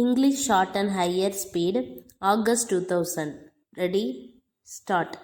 English Shorthand Higher Speed, August 2000. Ready? Start.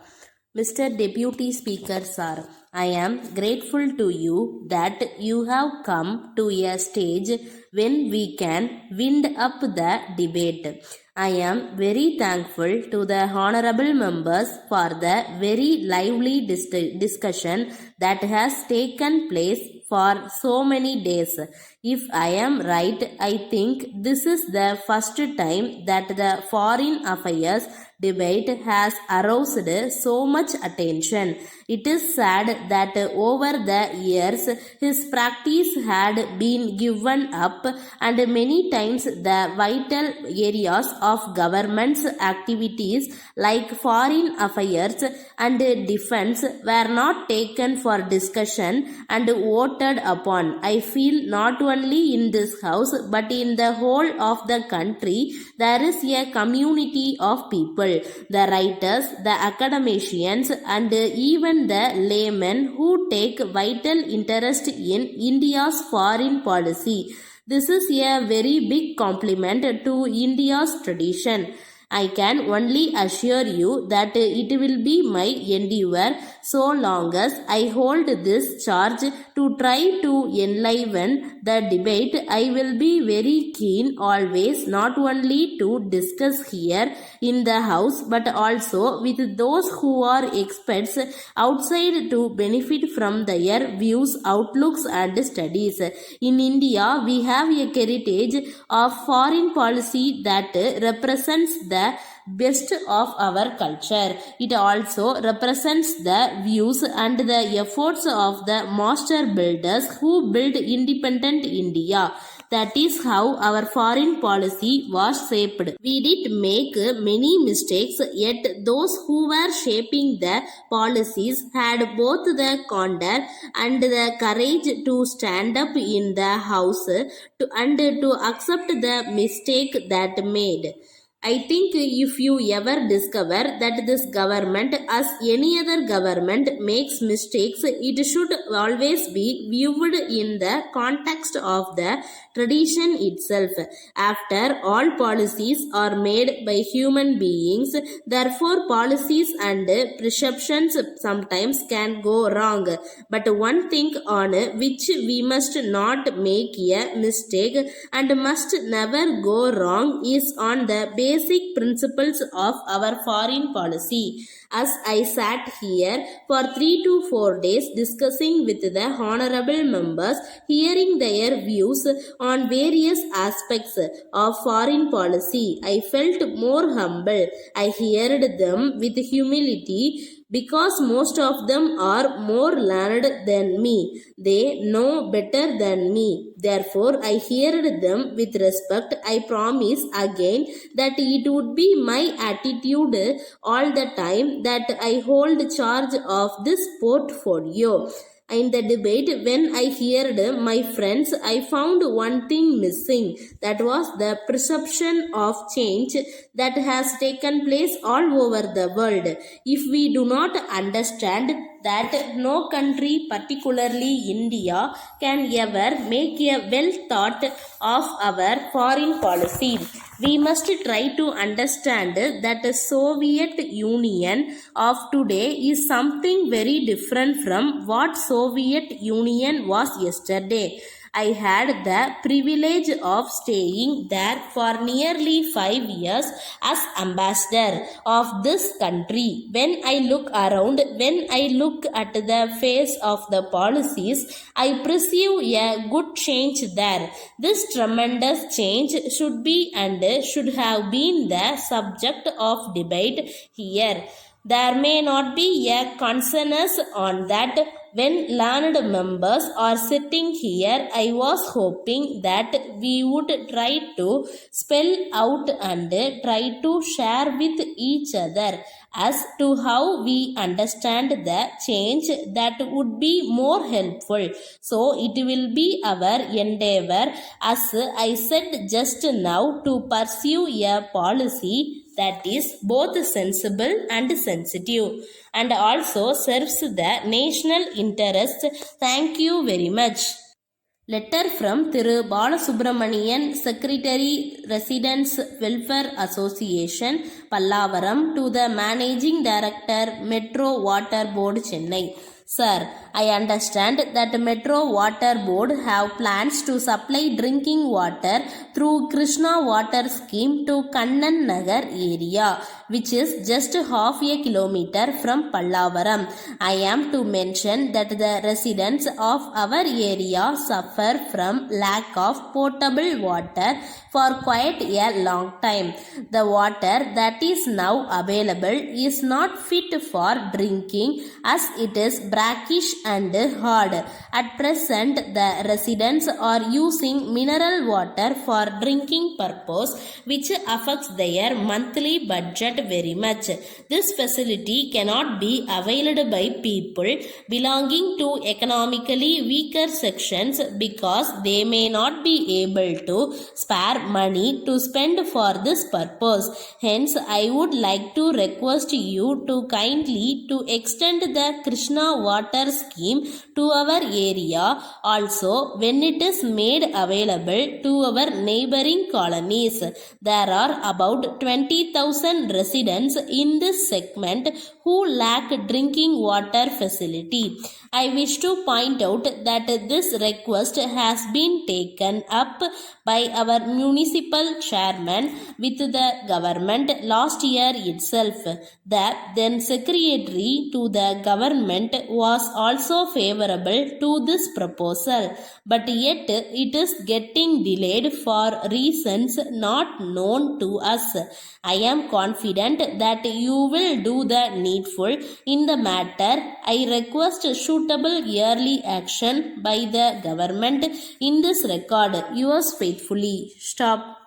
Mr. Deputy Speaker Sir, I am grateful to you that you have come to a stage when we can wind up the debate. I am very thankful to the honorable members for the very lively discussion that has taken place for so many days. If I am right, I think this is the first time that the foreign affairs debate has aroused so much attention. It is sad that over the years his practice had been given up and many times the vital areas of government's activities like foreign affairs and defense were not taken for discussion and voted upon. I feel not only in this house but in the whole of the country there is a community of people, the writers, the academicians, and even the laymen who take vital interest in India's foreign policy. This is a very big compliment to India's tradition. I can only assure you that it will be my endeavor so long as I hold this charge to try to enliven the debate. I will be very keen always not only to discuss here in the house but also with those who are experts outside to benefit from their views, outlooks and studies. In India, we have a heritage of foreign policy that represents the best of our culture. It also represents the views and the efforts of the master builders who built independent India. That is how our foreign policy was shaped. We did make many mistakes, yet those who were shaping the policies had both the candor and the courage to stand up in the house and to accept the mistake that made. I think if you ever discover that this government, as any other government, makes mistakes, it should always be viewed in the context of the tradition itself. After all, policies are made by human beings, therefore policies and perceptions sometimes can go wrong. But one thing on which we must not make a mistake and must never go wrong is on the basic principles of our foreign policy. As I sat here for 3 to 4 days discussing with the honorable members, hearing their views on various aspects of foreign policy, I felt more humble. I heard them with humility because most of them are more learned than me. They know better than me. Therefore, I heard them with respect. I promise again that it would be my attitude all the time that I hold charge of this portfolio. In the debate, when I heard my friends, I found one thing missing. That was the perception of change that has taken place all over the world. If we do not understand that no country, particularly India, can ever make a well thought of our foreign policy, we must try to understand that the Soviet Union of today is something very different from what Soviet Union was yesterday. I had the privilege of staying there for nearly 5 years as ambassador of this country. When I look around, when I look at the face of the policies, I perceive a good change there. This tremendous change should be and should have been the subject of debate here. There may not be a consensus on that. When learned members are sitting here, I was hoping that we would try to spell out and try to share with each other as to how we understand the change that would be more helpful. So it will be our endeavor, as I said just now, to pursue a policy that is both sensible and sensitive and also serves the national interest. Thank you very much. Letter from Thiru Balasubramanian, Secretary, Residents Welfare Association, Pallavaram, to the Managing Director, Metro Water Board, Chennai. Sir, I understand that Metro Water Board have plans to supply drinking water through Krishna Water Scheme to Kannan Nagar area, which is just half a kilometer from Pallavaram. I am to mention that the residents of our area suffer from lack of potable water for quite a long time. The water that is now available is not fit for drinking as it is brackish and hard. At present, the residents are using mineral water for drinking purpose, which affects their monthly budget very much. This facility cannot be availed by people belonging to economically weaker sections because they may not be able to spare money to spend for this purpose. Hence, I would like to request you to kindly to extend the Krishna water scheme to our area also when it is made available to our neighboring colonies. There are about 20,000 residents in this segment who lack drinking water facility. I wish to point out that this request has been taken up by our municipal chairman with the government last year itself. The then secretary to the government was also favorable to this proposal, but yet it is getting delayed for reasons not known to us. I am confident that you will do the needful in the matter. I request suitable yearly action by the government in this regard. Yours faithfully. Stop.